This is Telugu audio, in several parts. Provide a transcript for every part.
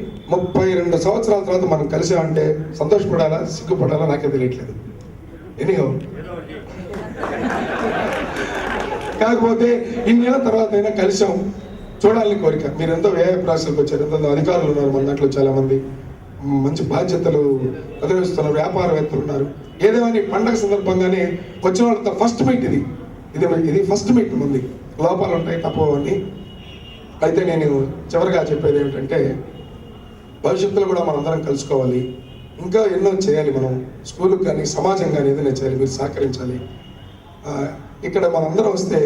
32 సంవత్సరాల తర్వాత మనం కలిసామంటే సంతోషపడాలా సిగ్గుపడాలా నాకే తెలియట్లేదు. ఎనీహో కాకపోతే ఇన్నేళ్ళ తర్వాత అయినా కలిసాం, చూడాలని కోరిక. మీరు ఎంతో వ్యయప్రాసాలకు వచ్చారు, ఎంతో అధికారులు ఉన్నారు మన దాంట్లో, చాలా మంది మంచి బాధ్యతలు నిర్వహిస్తున్నారు, వ్యాపారవేత్తలు ఉన్నారు. ఏదేమని పండగ సందర్భంగానే వచ్చిన వాళ్ళతో ఫస్ట్ మీట్ ఇది ఫస్ట్ మీట్. మంది లోపాలు ఉంటాయి తప్పవన్నీ. అయితే నేను చివరిగా చెప్పేది ఏమిటంటే, భవిష్యత్తులో కూడా మనందరం కలుసుకోవాలి, ఇంకా ఎన్నో చేయాలి. మనం స్కూల్కి కానీ సమాజం కానీ ఏదైనా చేయాలి, మీరు సహకరించాలి. ఇక్కడ మనందరం వస్తే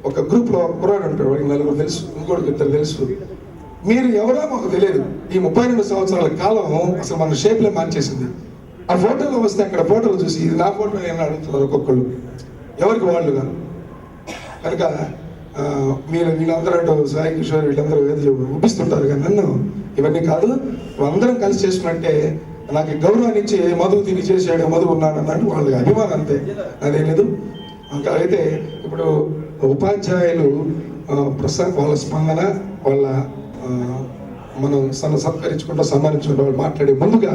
ఒక గ్రూప్లో కుర్రాడు ఉంటాడు, వాడికి 4 తెలుసు, ఇంకోటికి 2 తెలుసు. మీరు ఎవరో మాకు తెలియదు. ఈ 32 సంవత్సరాల కాలం అసలు మన షేప్లే మార్చేసింది. ఆ ఫోటోలో వస్తే అక్కడ ఫోటోలు చూసి ఇది నా ఫోటో ఏమన్నా అడుగుతున్నారు ఒక్కొక్కళ్ళు, ఎవరికి వాళ్ళుగా. కనుక మీరు వీళ్ళందరూ సాయి కిషోర్ వీళ్ళందరూ ఏదో ఊపిస్తుంటారు, కానీ నన్ను ఇవన్నీ కాదు, అందరం కలిసి చేసుకున్నట్టే నాకు గౌరవాన్ని ఇచ్చి మధువు తిని చేసాడు, మధువు ఉన్నాడు అన్నట్టు వాళ్ళకి అభిమానం, అంతే, అదేం లేదు. ఇంకా అయితే ఇప్పుడు ఉపాధ్యాయులు ప్రస్తుతానికి వాళ్ళ స్పందన, వాళ్ళ మనం సత్కరించుకుంటూ సన్మానించుకుంటూ వాళ్ళు మాట్లాడే ముందుగా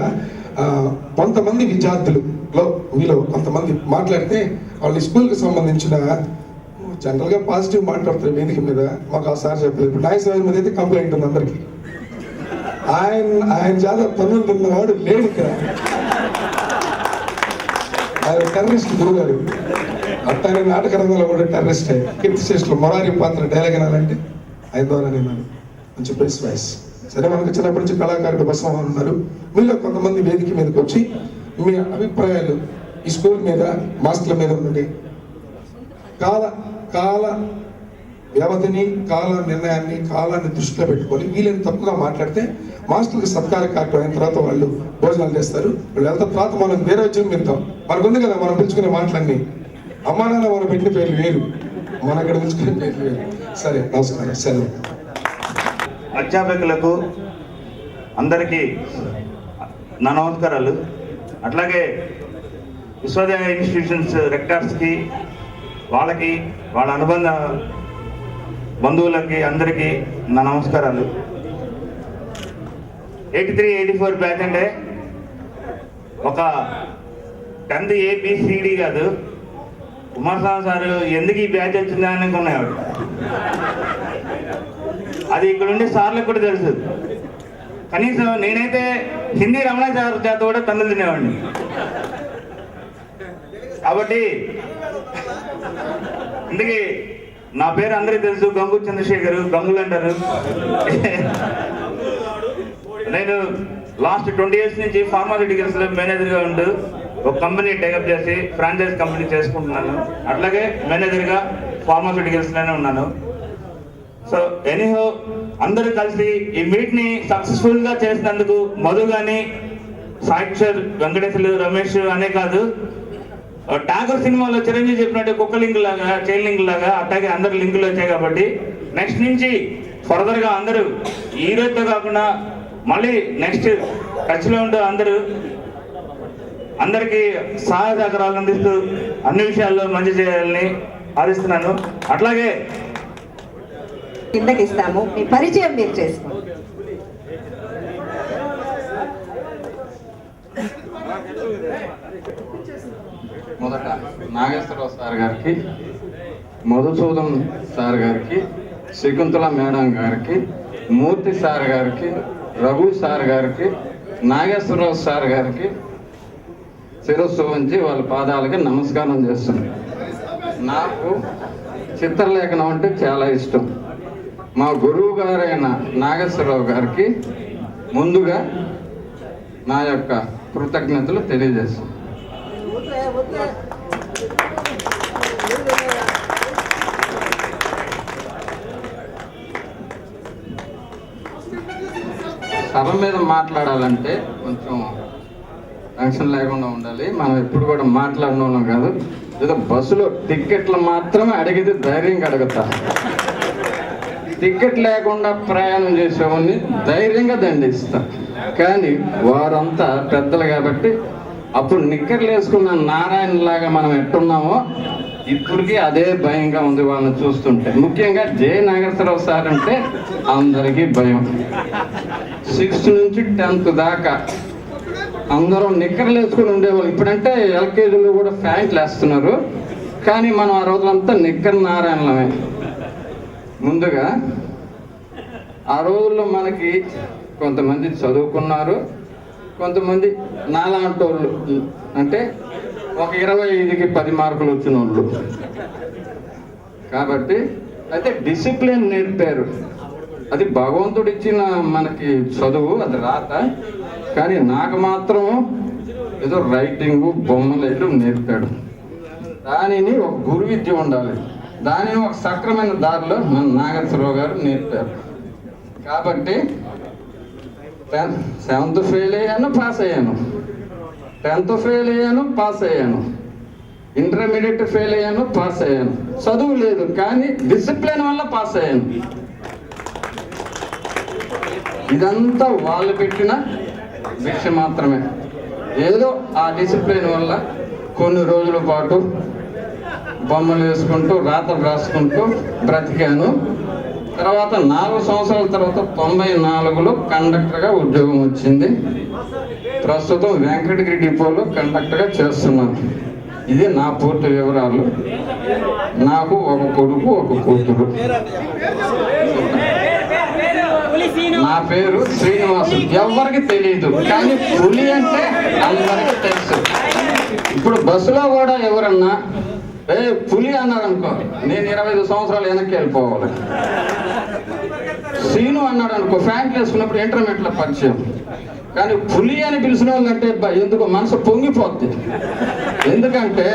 కొంతమంది విద్యార్థులలో మీలో కొంతమంది మాట్లాడితే వాళ్ళ స్కూల్కి సంబంధించిన జనరల్గా పాజిటివ్ మాట్లాడుతారు వేదిక మీద. మాకు ఆ సార్ చెప్పలేదు. ఇప్పుడు నాయ సార్ మీద అయితే కంప్లైంట్ ఉంది అందరికి. ఆయన చేత పనులు తిన్నవాడు లేడు ఇక్కడ. ఆయన టెర్రరిస్ట్ గురుగారు. అట్టానే నాటక రంగంలో కూడా టెర్రరిస్ట్. కీర్తి శేషులు మొరారి పాత్ర డైలాగ్ అనాలంటే ఆయన ద్వారా నేను మంచి బెస్ట్ వాయిస్. సరే, మనకు చిన్నప్పటి నుంచి కళాకారుడు బసమోహన్ ఉన్నారు. మీలో కొంతమంది వేదిక మీదకి వచ్చి మీ అభిప్రాయాలు ఈ స్కూల్ మీద, మాస్టర్ల మీద ఉండండి. కాల వ్యవధిని, కాల నిర్ణయాన్ని, కాలాన్ని దృష్టిలో పెట్టుకొని వీళ్ళని తప్పుగా మాట్లాడితే మాస్టర్కి సత్కార కార్యక్రమం అయిన తర్వాత వాళ్ళు భోజనాలు చేస్తారు. వాళ్ళు వెళ్తా తర్వాత మనం వేరే వచ్చి మిగతాం. మనకు ఉంది కదా మనం పిలుచుకునే మాటలన్నీ. అమ్మా నాన్న మనం పెట్టిన పేర్లు వేరు, మన ఇక్కడ పిలుచుకునే పేర్లు వేరు. సరే, నమస్కారం, సెలవు. అధ్యాపకులకు అందరికీ నా నమస్కారాలు. అట్లాగే విశ్వవిద్యాలయ ఇన్స్టిట్యూషన్స్ రెక్టర్స్కి, వాళ్ళకి, వాళ్ళ అనుబంధ బంధువులకి అందరికీ నా నమస్కారాలు. 83-84 బ్యాచ్ అంటే ఒక 10th ABCD కాదు, కుమారస్వామి సార్ ఎందుకు ఈ బ్యాచ్ వచ్చిందా అని అనుకునేవాడు. అది ఇక్కడ ఉండే సార్లకు కూడా తెలుసు. కనీసం నేనైతే హిందీ రమణ సార్ చేత కూడా తన్నులు తినేవాడిని. కాబట్టి అందుకే నా పేరు అందరికీ తెలుసు, గంగు చంద్రశేఖర్, గంగులు అంటారు. నేను లాస్ట్ 20 years నుంచి ఫార్మాస్యూటికల్స్ లో మేనేజర్గా ఉంటూ ఒక కంపెనీ టేకప్ చేసి ఫ్రాంచైజ్ కంపెనీ చేసుకుంటున్నాను. అట్లాగే మేనేజర్గా ఫార్మాస్యూటికల్స్లోనే ఉన్నాను. సో ఎనీహో అందరూ కలిసి ఈ మీట్ని సక్సెస్ఫుల్గా చేసినందుకు మధు కానీ, సాయి కిషోర్, వెంకటేశ్వర్లు, రమేష్ అనే కాదు, టాగర్ సినిమాలో చిరంజీవి చెప్పినట్టు కుక్క లింక్ లాగా, చైన్ లింక్ లాగా అట్లాగే అందరు లింకులు వచ్చాయి. కాబట్టి నెక్స్ట్ నుంచి ఫర్దర్గా అందరూ ఈ రోజుతో కాకుండా మళ్ళీ నెక్స్ట్ టచ్లో ఉంటూ అందరికీ సహాయ సహకారాలు అందిస్తూ అన్ని విషయాల్లో మంచి చేయాలని ఆశిస్తున్నాను. అట్లాగే కిందకి ఇస్తాము, మీ పరిచయం మీరు చేసుకోండి. మొదట నాగేశ్వరరావు సార్ గారికి, మధుసూదన్ సార్ గారికి, శకుంతల మేడం గారికి, మూర్తి సార్ గారికి, రఘు సార్ గారికి, నాగేశ్వరరావు సార్ గారికి శిరస్సు వంచి వాళ్ళ పాదాలకి నమస్కారం చేస్తున్నాను. నాకు చిత్రలేఖనం అంటే చాలా ఇష్టం. మా గురువు గారైన నాగేశ్వరరావు గారికి ముందుగా నా యొక్క కృతజ్ఞతలు తెలియజేస్తాను. సభ మీద మాట్లాడాలంటే కొంచెం టెన్షన్ లేకుండా ఉండాలి. మనం ఎప్పుడు కూడా మాట్లాడిన కాదు, ఏదో బస్సులో టిక్కెట్లు మాత్రమే అడిగితే ధైర్యంగా అడుగుతా. టికెట్ లేకుండా ప్రయాణం చేసేవాడిని ధైర్యంగా దండిస్తా. కానీ వారంతా పెద్దలు కాబట్టి అప్పుడు నిక్కర్లు వేసుకున్న నారాయణలాగా మనం ఎట్టున్నామో ఇప్పటికీ అదే భయంగా ఉంది వాళ్ళని చూస్తుంటే. ముఖ్యంగా జె నాగేశ్వరరావు సార్ అంటే అందరికీ భయం. 6th నుంచి 10th దాకా అందరం నిక్కర్లు వేసుకుని ఉండేవాళ్ళు. ఇప్పుడంటే ఎల్కేజీలో కూడా ప్యాంట్లు వేస్తున్నారు, కానీ మనం ఆ రోజులంతా నిక్కర్ నారాయణలమే. ముందుగా ఆ రోజుల్లో మనకి కొంతమంది చదువుకున్నారు, కొంతమంది నాలాంటి వాళ్ళు, అంటే ఒక 25కి 10 మార్కులు వచ్చిన వాళ్ళు. కాబట్టి అయితే డిసిప్లిన్ నేర్పారు. అది భగవంతుడు ఇచ్చిన మనకి చదువు, అది రాత. కానీ నాకు మాత్రం ఏదో రైటింగు బొమ్మలు వేయడం నేర్పాడు. దానిని ఒక గురు విద్య ఉండాలి, దానిని ఒక సక్రమైన దారిలో మన నాగేశ్వరరావు గారు నేర్పారు. కాబట్టి 7th ఫెయిల్ అయ్యాను, పాస్ అయ్యాను. 10th ఫెయిల్ అయ్యాను, పాస్ అయ్యాను. ఇంటర్మీడియట్ ఫెయిల్ అయ్యాను, పాస్ అయ్యాను. చదువు లేదు, కానీ డిసిప్లిన్ వల్ల పాస్ అయ్యాను. ఇదంతా వాళ్ళు పెట్టిన భిక్ష మాత్రమే. ఏదో ఆ డిసిప్లిన్ వల్ల కొన్ని రోజుల పాటు బొమ్మలు వేసుకుంటూ రాతలు రాసుకుంటూ బ్రతికాను. తర్వాత 4 సంవత్సరాల తర్వాత 94లో కండక్టర్గా ఉద్యోగం వచ్చింది. ప్రస్తుతం వెంకటగిరి డిపోలో కండక్టర్గా చేస్తున్నాను. ఇది నా పూర్తి వివరాలు. నాకు ఒక కొడుకు, ఒక కూతురు. నా పేరు శ్రీనివాసు. ఎవరికి తెలియదు, కానీ పులి అంటే అందరికి తెలుసు. ఇప్పుడు బస్సులో కూడా ఎవరన్నా పులి అన్నారనుకో, నేను 25 సంవత్సరాలు వెనక్కి వెళ్ళిపోవాలి. శ్రీను అన్నాడు అనుకో, ఫ్యాంట్ వేసుకున్నప్పుడు ఇంటర్మీడియట్లో పరిచయం. కానీ పులి అని పిలిచిన వాళ్ళంటే ఎందుకు మనసు పొంగిపోద్ది. ఎందుకంటే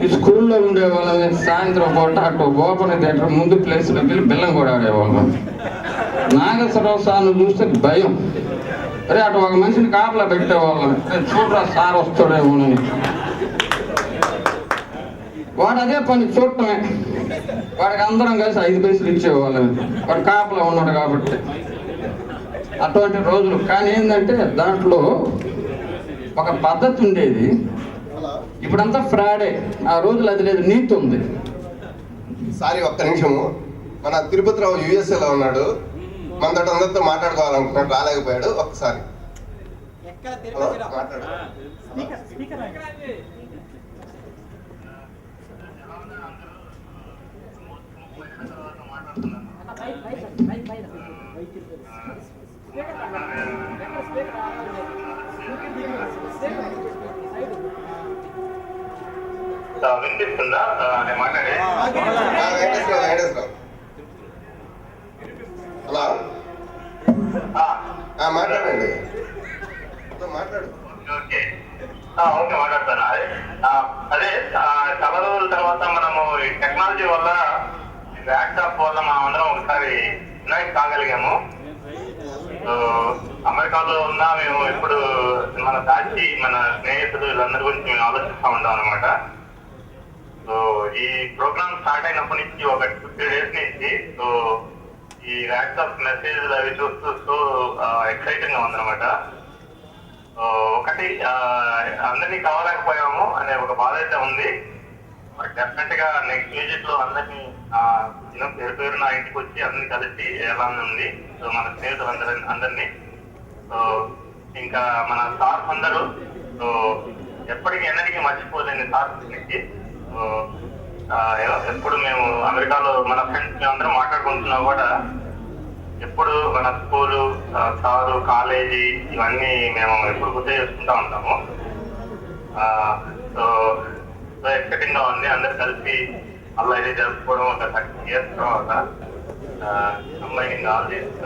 ఈ స్కూల్లో ఉండేవాళ్ళని సాయంత్రం పూట అటు ఓపెన్ థియేటర్ ముందు ప్లేస్లోకి వెళ్ళి బెల్లం కూడా ఆడేవాళ్ళం. నాగేశ్వరరావు సార్ను చూస్తే భయం. అరే అటు ఒక మనిషిని కాపలా పెట్టేవాళ్ళం, చూడరా సార్ వస్తాడేమోనని. వాడు అదే పని చూడటమే. వాడికి అందరం కలిసి 5 పైసలు ఇచ్చేవాళ్ళం. వాడు కాపలా ఉన్నాడు కాబట్టి. అటువంటి రోజులు. కానీ ఏంటంటే దాంట్లో ఒక పద్ధతి ఉండేది. ఇప్పుడంతా ఫ్రాడే. ఆ రోజులు అది లేదు, నీతి ఉంది. సారీ, ఒక్క నిమిషము. మన తిరుపతిరావు యుఎస్ఏలో ఉన్నాడు, మనతో అందరితో మాట్లాడుకోవాలనుకున్నాడు, రాలేకపోయాడు. ఒక్కసారి మాట్లాడు. వినిపిస్తుందా నేను మాట్లాడే? వెంకటేశ్వరరావు. హలో, మాట్లాడండి. మాట్లాడు. ఓకే మాట్లాడతాను. అదే చాలా రోజుల తర్వాత మనము ఈ టెక్నాలజీ వల్ల, ల్యాప్టాప్ వల్ల మనం అందరం ఒకసారి యునైట్ కాగలిగాము. అమెరికాలో ఉన్నా మేము ఇప్పుడు మన దాచి మన స్నేహితులు వీళ్ళందరి గురించి మేము ఆలోచిస్తూ ఉంటాం అనమాట. సో ఈ ప్రోగ్రామ్ స్టార్ట్ అయినప్పటి నుంచి ఒక 50 days నుంచి సో ఈ వాట్సాప్ మెసేజ్లు అవి చూస్తూ సో ఎక్సైటింగ్ గా ఉందన్నమాట. ఒకటి అందరినీ కావలేకపోయాము అనే ఒక బాధ అయితే ఉంది. డెఫినెట్ గా నెక్స్ట్ విజిట్ లో అందరినీ పేరు పేరు నా ఇంటికి వచ్చి అందరినీ కలిసి ఎలా ఉంది. సో మన స్నేహితులు అందరినీ సో ఇంకా మన సార్స్ అందరూ సో ఎప్పటికీ ఎన్నటికీ మర్చిపోలేని సార్స్ నుంచి ఎప్పుడు మేము అమెరికాలో మన ఫ్రెండ్స్ మేమందరం మాట్లాడుకుంటున్నా కూడా ఎప్పుడు మన స్కూలు, సారు, కాలేజీ ఇవన్నీ మేము ఎప్పుడు గుర్తు చేసుకుంటా ఉంటాము. సో సో ఎక్సైటింగ్ గా ఉంది. అందరు కలిసి అలా ఇది జరుపుకోవడం ఒక 30 years తర్వాత combining all these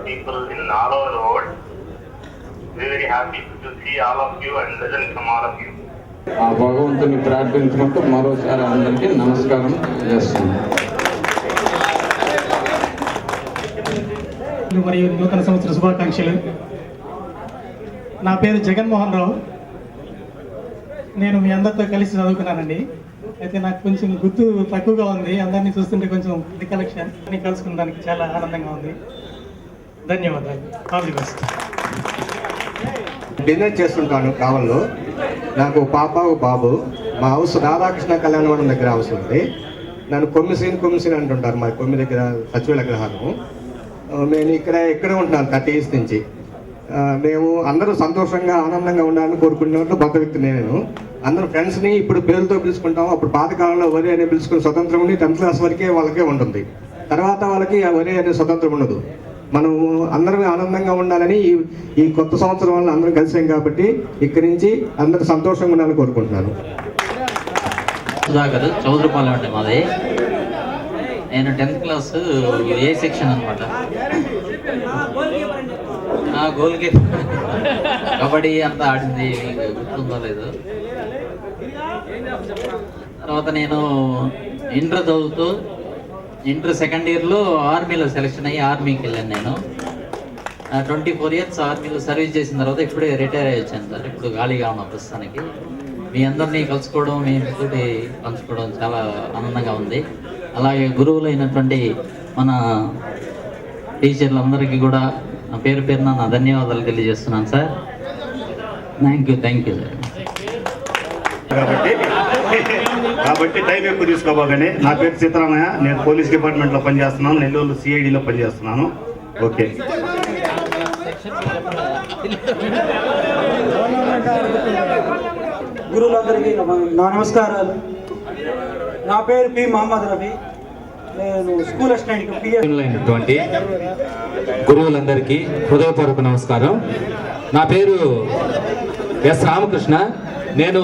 people in all over the world. Very happy to see all of you and listen from all of you. ఆ భగవంతుని ప్రార్థించుకుంటూ మరోసారి అందరికీ నమస్కారం చేస్తున్నాను. మరియు నూతన సంవత్సర శుభాకాంక్షలు. నా పేరు జగన్మోహన్ రావు. నేను మీ అందరితో కలిసి చదువుకున్నానండి. అయితే నాకు కొంచెం గుర్తు తక్కువగా ఉంది. అందరినీ చూస్తుంటే కొంచెం రికలెక్షన్ కలుసుకున్నానికి చాలా ఆనందంగా ఉంది. ధన్యవాదాలు. All the best. డిన్నర్ చేస్తుంటాను కావల్లో. నాకు పాప బాబు. మా హౌస్ రాధాకృష్ణ కళ్యాణమండపం దగ్గర హౌస్ ఉంది. నన్ను కొమ్మిసీన్ అంటుంటారు. మా కొమ్మి దగ్గర సచివాలయ గ్రహాలు. నేను ఇక్కడే ఉంటున్నాను 30 years నుంచి. మేము అందరూ సంతోషంగా ఆనందంగా ఉండాలని కోరుకునేవాళ్ళు కొత్త వ్యక్తి నేను. అందరూ ఫ్రెండ్స్ని ఇప్పుడు పేరుతో పిలుచుకుంటాం. అప్పుడు పాతకాలంలో వరి అని పిలుచుకుని స్వతంత్రం ఉండి 10th class వరకే వాళ్ళకే ఉంటుంది. తర్వాత వాళ్ళకి ఆ వరి అనే స్వతంత్రం ఉండదు. మనం అందరం ఆనందంగా ఉండాలని ఈ కొత్త సంవత్సరం వల్ల అందరం కలిసాం కాబట్టి ఇక్కడి నుంచి అందరూ సంతోషంగా ఉండాలని కోరుకుంటున్నాను. సుధాకర్ చౌదరిపాలెం అండి మాది. నేను 10th class ఏ సెక్షన్ అనమాట. గోల్ కీపర్ కబడ్డీ అంతా ఆడింది గుర్తుందో లేదు. తర్వాత నేను ఇంటర్ చదువుతూ ఇంటర్ సెకండ్ ఇయర్లో ఆర్మీలో సెలెక్షన్ అయ్యి ఆర్మీకి వెళ్ళాను. నేను 24 years ఆర్మీలో సర్వీస్ చేసిన తర్వాత ఇప్పుడే రిటైర్ అయ్యి వచ్చాను సార్. ఇప్పుడు ఖాళీగా ఉన్నాం ప్రస్తుతానికి. మీ అందరినీ కలుసుకోవడం, మీ తోటి పంచుకోవడం చాలా ఆనందంగా ఉంది. అలాగే గురువులైనటువంటి మన టీచర్లందరికీ కూడా నా పేరున నా ధన్యవాదాలు తెలియజేస్తున్నాను సార్. Thank you sir. కాబట్టి టైం ఎక్కువ తీసుకోబోగానే. నా పేరు సీతారామయ్య. నేను పోలీస్ డిపార్ట్మెంట్లో పనిచేస్తున్నాను. నెల్లూరు CIDలో పనిచేస్తున్నాను. ఓకే. గురువులందరికీ నా నమస్కారాలు. నా పేరు పి మహమ్మద్ రఫీ. నేను స్కూల్ అసిస్టెంట్కి అయినటువంటి గురువులందరికీ హృదయపూర్వక నమస్కారం. నా పేరు ఎస్ రామకృష్ణ. నేను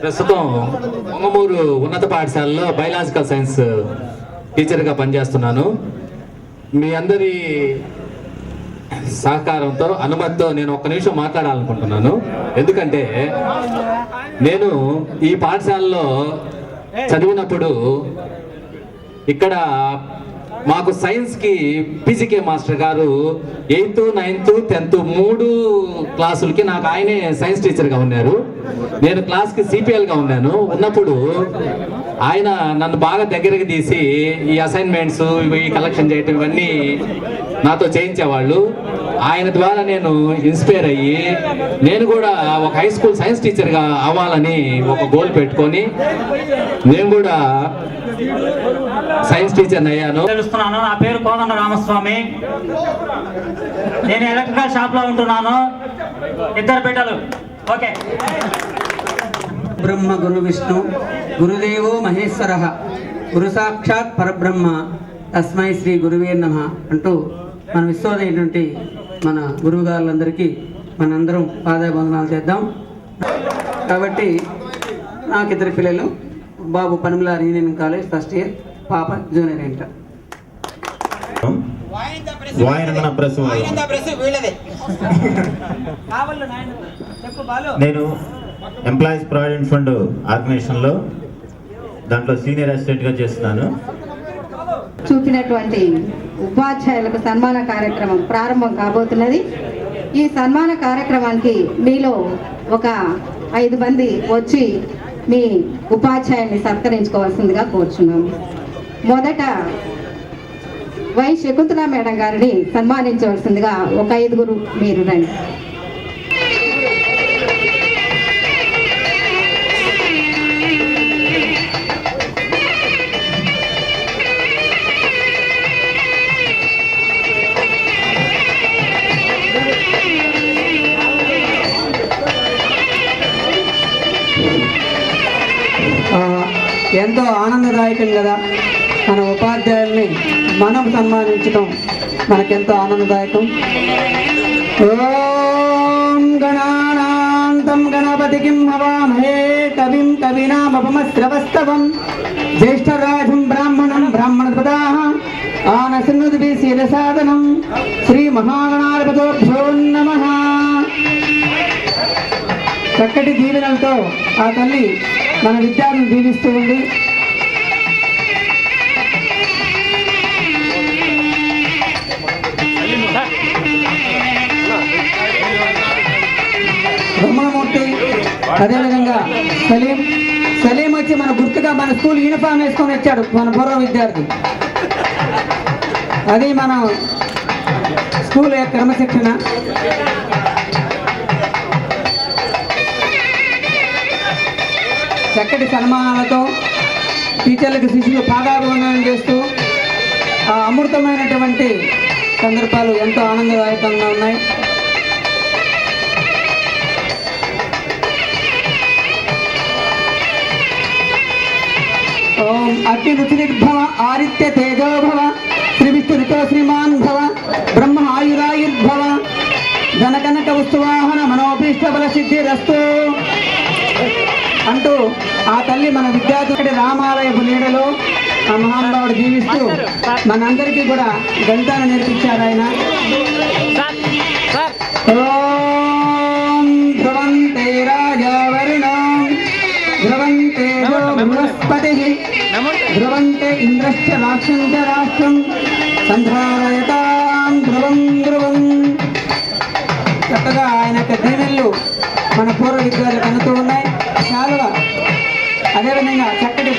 ప్రస్తుతం పొంగమూరు ఉన్నత పాఠశాలలో బయలాజికల్ సైన్స్ టీచర్గా పనిచేస్తున్నాను. మీ అందరి సహకారంతో, అనుమతితో నేను ఒక్క నిమిషం మాట్లాడాలనుకుంటున్నాను. ఎందుకంటే నేను ఈ పాఠశాలలో చదివినప్పుడు ఇక్కడ మాకు సైన్స్కి PGK మాస్టర్ గారు 8th, 9th, 10th 3 క్లాసులకి నాకు ఆయనే సైన్స్ టీచర్గా ఉన్నారు. నేను క్లాస్కి CPLగా ఉన్నాను. ఉన్నప్పుడు ఆయన నన్ను బాగా దగ్గరికి తీసి ఈ అసైన్మెంట్స్ ఇవి కలెక్షన్ చేయటం ఇవన్నీ నాతో చేయించేవాళ్ళు. ఆయన ద్వారా నేను ఇన్స్పైర్ అయ్యి నేను కూడా ఒక హై స్కూల్ సైన్స్ టీచర్గా అవ్వాలని ఒక గోల్ పెట్టుకొని నేను కూడా సైన్స్ టీచర్ అయ్యాను. తెలుస్తున్నాను. నా పేరు కోదండ రామస్వామి. నేను ఎలక్ట్రికల్ షాప్లో ఉంటున్నాను. 2 బిడ్డలు. ఓకే. బ్రహ్మ గురు విష్ణు గురుదేవో మహేశ్వర గురు సాక్షాత్ పరబ్రహ్మ తస్మై శ్రీ గురువే నమః అంటూ మన విశ్వదైనటువంటి మన గురువు గారులందరికీ మనందరం పాదాభివందనాలు చేద్దాం. కాబట్టి నాకు 2 పిల్లలు. బాబు పనిమలార్ ఇంజనీరింగ్ కాలేజ్ ఫస్ట్ ఇయర్, పాప జూనియర్ ఇంటర్. నేను ఎంప్లాయీస్ ప్రావిడెంట్ ఫండ్ ఆర్గనైజేషన్లో దాంట్లో సీనియర్ అసిస్టెంట్గా చేస్తున్నాను. చూపినటువంటి ఉపాధ్యాయులకు సన్మాన కార్యక్రమం ప్రారంభం కాబోతున్నది. ఈ సన్మాన కార్యక్రమానికి మీలో ఒక 5 మంది వచ్చి మీ ఉపాధ్యాయుల్ని సత్కరించుకోవాల్సిందిగా కోరుచున్నాము. మొదట వై శకుంతల మేడం గారిని సన్మానించవలసిందిగా ఒక 5 మీరు రండి. ఎంతో ఆనందదాయకం కదా. మన ఉపాధ్యాయుల్ని మనం సన్మానించడం మనకెంతో ఆనందదాయకం. ఓం గణానాంతం గణపతికిం హవామహే కవిం కవినామపమశ్రవస్తవం జ్యేష్ఠరాజం బ్రాహ్మణం బ్రాహ్మణపదాః ఆనశృణుద్భిः శిరసాదనం శ్రీ మహాగణాధిపతేభ్యో నమః. చక్కటి దీవెనలతో ఆ తల్లి మన విద్యార్థులను దీవిస్తూ ఉంది. రమణమూర్తి, అదేవిధంగా సలీం వచ్చి మన గుర్తుగా మన స్కూల్ యూనిఫామ్ వేసుకొని వచ్చాడు మన పూర్వ విద్యార్థి. అది మన స్కూల్ యొక్క క్రమశిక్షణ. చక్కటి సన్మానాలతో టీచర్లకు శిష్యులు పాదాభివందనం చేస్తూ ఆ అమృతమైనటువంటి సందర్భాలు ఎంతో ఆనందదాయకంగా ఉన్నాయి. ఓం అగ్ని రుచిర్భవ ఆదిత్య తేజోభవ శ్రీ విష్ణు ఋతో శ్రీమాన్ భవ బ్రహ్మ ఆయురాయుర్భవ ధనకనక వస్తువాహన మనోభీష్ట బల సిద్ధిరస్తు అంటూ ఆ తల్లి మన విద్యార్థుడి రామాలయపు నీడలో ఆ మహానుభావుడు జీవిస్తూ మనందరికీ కూడా గణితాన్ని నేర్పించారు ఆయన. ఓం ధ్రువంతే రాజా వరుణం ధ్రువంతే బృహస్పతి ధ్రువంతే ఇంద్రశ్చ రాక్షం చ రాష్ట్రం సంధ్రాయతాం ధ్రువం ధ్రువం. చక్కగా ఆయన యొక్క దీవెనలు మన పూర్వ విద్యార్థులకు అందుతూ ఉన్నాయి. చాలా అదేవిధంగా చక్కటి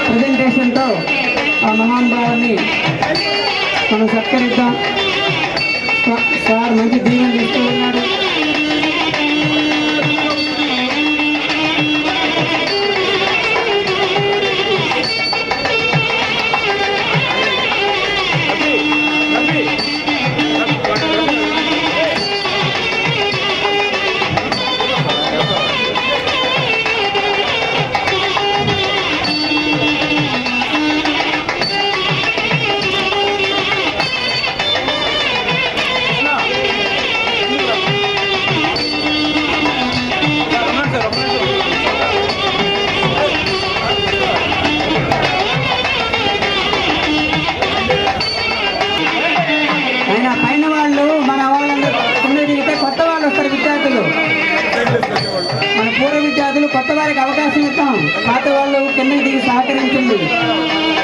ప్రజెంటేషన్తో ఆ మహానుభావుని మనం సత్కరిద్దాం. సార్ మంచి దీవెనలు ఇస్తూ ఉన్నాడు. పైన వాళ్ళు మన వాళ్ళందరూ కొత్త వాళ్ళు వస్తారు విద్యార్థులు, మన పూర్వ విద్యార్థులు కొత్త వారికి అవకాశం ఇద్దాం. పాత వాళ్ళు కిందకి దిగి సహకరించండి,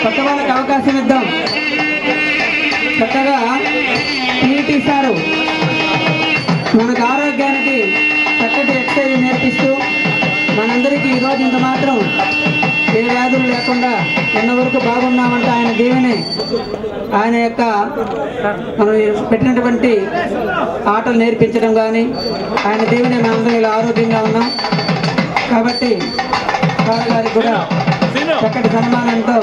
కొత్త వాళ్ళకి అవకాశం ఇద్దాం. చక్కగా పీటీ సారు మనకు ఆరోగ్యానికి చక్కటి ఎక్సర్సైజ్ నేర్పిస్తూ మనందరికీ ఈరోజు ఇంత మాత్రం ఏ వ్యాధులు లేకుండా ఎన్న వరకు బాగున్నామంటే ఆయన దీవెనే. ఆయన యొక్క మనం పెట్టినటువంటి ఆటలు నేర్పించడం కానీ ఆయన దీవెనే మనందరం ఇలా ఆరోగ్యంగా ఉన్నాం. కాబట్టి సార్ గారికి కూడా చక్కటి సన్మానంతో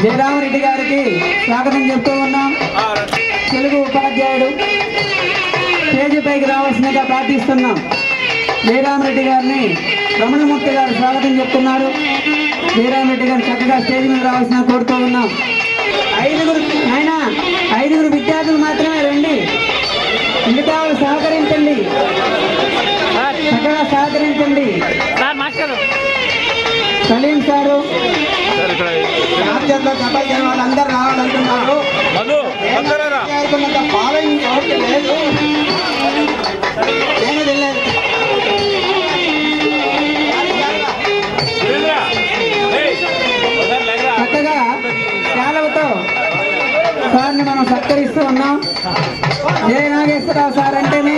జయరామరెడ్డి గారికి స్వాగతం చెప్తూ ఉన్నాం. తెలుగు ఉపాధ్యాయుడు స్టేజీపైకి రావాల్సిందిగా ప్రార్థిస్తున్నాం. జయరామరెడ్డి గారిని రమణమూర్తి గారు స్వాగతం చెప్తున్నారు. జయరామరెడ్డి గారు చక్కగా స్టేజ్ మీద రావాల్సిన కోరుతూ ఉన్నాం. ఐదుగురు విద్యార్థులు మాత్రమే రండి, మిగతా వాళ్ళు సహకరించండి, చక్కగా సహకరించండి. సలీం సారు వాళ్ళందరూ రావాలంటున్నారు. ఫాలోయింగ్ లేదు, నేను తెలియదు. చక్కగా శాలవతో సార్ని మనం సత్కరిస్తూ ఉన్నాం. జయ నాగేశ్వరరావు సార్ అంటేనే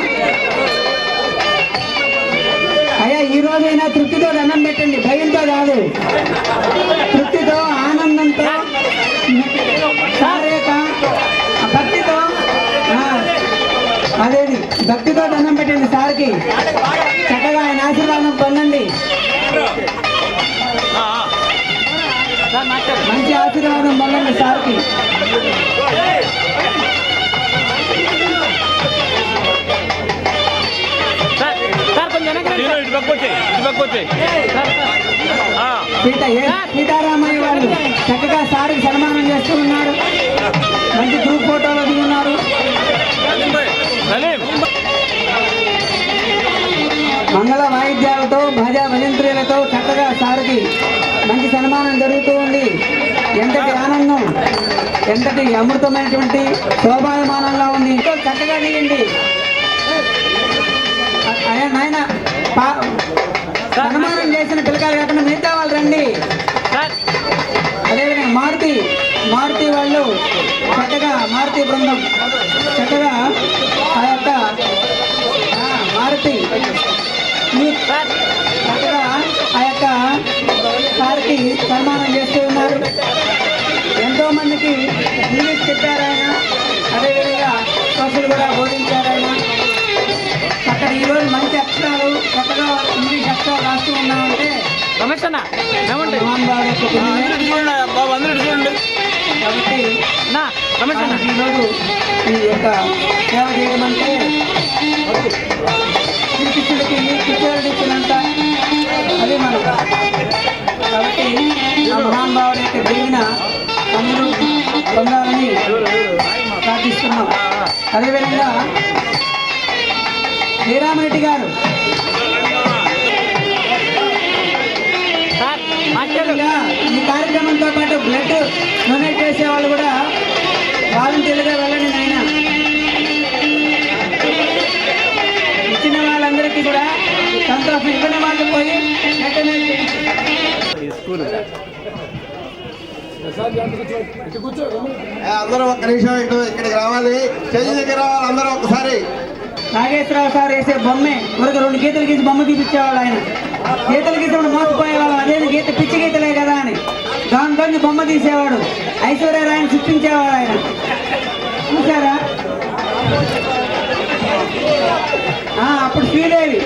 అయ్యా ఈ రోజైనా తృప్తితో దండం పెట్టండి, భయంతో కాదు, తృప్తితో ఆనందంతో భక్తితో అదేది భక్తితో దండం పెట్టండి సార్కి. చక్కగా ఆయన ఆశీర్వాదం పొందండి, మంచి ఆశీర్వాదం పొందండి సార్కి. సీతారామయ్య వాళ్ళు చక్కగా సార్కి సన్మానం చేస్తూ ఉన్నారు. మంచి గ్రూప్ ఫోటోలు దిగున్నారు. మంగళ వాయిద్యాలతో భజా భజంత్రీలతో చక్కగా సార్కి మంచి సన్మానం జరుగుతూ ఉంది. ఎంతటి ఆనందం, ఎంతటి అమృతమైనటువంటి శోభాయమానంగా ఉంది. చక్కగా దిగండి నాయన. సన్మానం చేసిన పిల్లకాయలు కాకుండా మిగతా వాళ్ళు రండి. అదేవిధంగా మారుతి వాళ్ళు చక్కగా మారుతి బృందం చక్కగా ఆ యొక్క మారుతి చక్కగా ఆ యొక్క సార్కి సన్మానం చేస్తూ ఉన్నారు. ఎంతో మందికి ఇంగ్లీష్ చెప్పారు ఆయన, అదేవిధంగా సోషల్ కూడా బోధించారు ఆయన. అక్కడ ఈరోజు మంచి అక్షరాలు చక్కగా ఇంగ్లీష్ అక్షరాలు రాస్తూ ఉన్నామంటే మహానుభావుడి యొక్క పుణ్యమే. కాబట్టి ఆయనకి ఈరోజు ఈ యొక్క సేవ చేయడం అంటే శ్రీకృష్ణుడికి కిచ్చోరుడు ఇచ్చినంత అది మనకు. కాబట్టి ఆ మహానుభావుడి యొక్క దీవెన అందరూ పొందాలని ప్రార్థిస్తున్నాం. అదేవిధంగా శ్రీరామరెడ్డి గారు ఈ కార్యక్రమంతో పాటు బ్లడ్ డొనేట్ చేసే వాళ్ళు కూడా వాలంటీర్లుగా వెళ్ళండి నాయన. ఇచ్చిన వాళ్ళందరికీ కూడా సంతోషం, ఇవ్వని వాళ్ళు పోయి అందరూ ఒక్క నిమిషం ఇక్కడికి రావాలి, స్టేజ్ దగ్గర రావాలి అందరూ ఒక్కసారి. నాగేశ్వరరావు సార్ వేసే బొమ్మే ఊరికి 2 గీతలు గీసి బొమ్మ చూపించేవాళ్ళు ఆయన. గీతలు గీతలు మోసపోయేవాళ్ళం, అదేది గీత పిచ్చి గీతలే కదా అని దాంతో బొమ్మ తీసేవాడు. ఐశ్వర్యరాయని సృష్టించేవాడు ఆయన. చూసారా? అప్పుడు శ్రీదేవి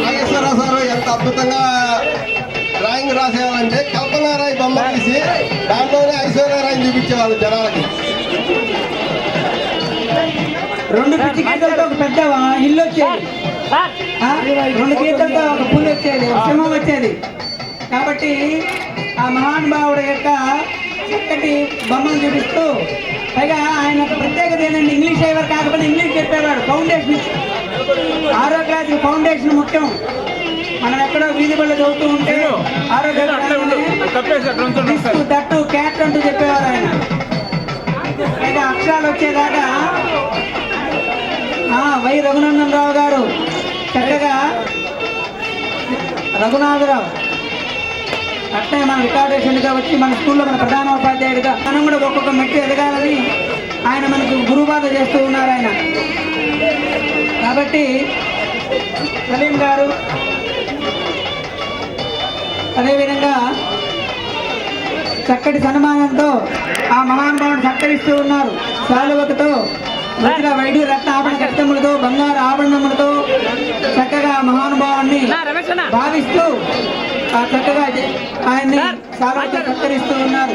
నాగేశ్వరరావు సార్ ఎంత అద్భుతంగా డ్రాయింగ్ రాసేవాళ్ళంటే కల్పనారాయ్ బొమ్మ తీసి దాంట్లోనే ఐశ్వర్యరాయని చూపించేవాళ్ళు జనాలకి. 2 పిచ్చి గీతలతో ఒక పెద్ద ఇల్లు వచ్చేది, 2 గీతలతో ఒక పుల్లు వచ్చేది, ఒక సింహం వచ్చేది. కాబట్టి ఆ మహానుభావుడు యొక్క చక్కటి బొమ్మను చూపిస్తూ, పైగా ఆయన యొక్క ప్రత్యేకత ఏంటంటే ఇంగ్లీష్ అయ్యేవారు కాకపోతే ఇంగ్లీష్ చెప్పేవాడు. ఫౌండేషన్ 6వ క్లాస్ ఫౌండేషన్ ముఖ్యం. మనం ఎక్కడో వీధి బళ్ళు చదువుతూ ఉంటే 6వ క్లాస్ దట్టు క్యాట్ అంటూ చెప్పేవారు ఆయన. పైగా అక్షరాలు వచ్చేదాకా వై రఘునందన్ రావు గారు చక్కగా రఘునాథరావు అట్లే మన రికార్డేషన్గా వచ్చి మన స్కూల్లో మన ప్రధానోపాధ్యాయుడిగా మనం కూడా ఒక్కొక్క మెట్టు ఎదగాలని ఆయన మనకు గురుబాధ చేస్తూ ఉన్నారు ఆయన. కాబట్టి సలీం గారు అదేవిధంగా చక్కటి సన్మానంతో ఆ మహానుభావుని సత్కరిస్తూ ఉన్నారు. శాలువకతో మంచిగా వైద్య రత్న ఆభరణ కష్టములతో బంగారు ఆభరణములతో చక్కగా మహానుభావాన్ని భావిస్తూ చక్కగా ఆయన్ని శాలువతో సత్కరిస్తూ ఉన్నారు.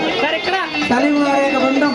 సలీం గారి యొక్క బృందం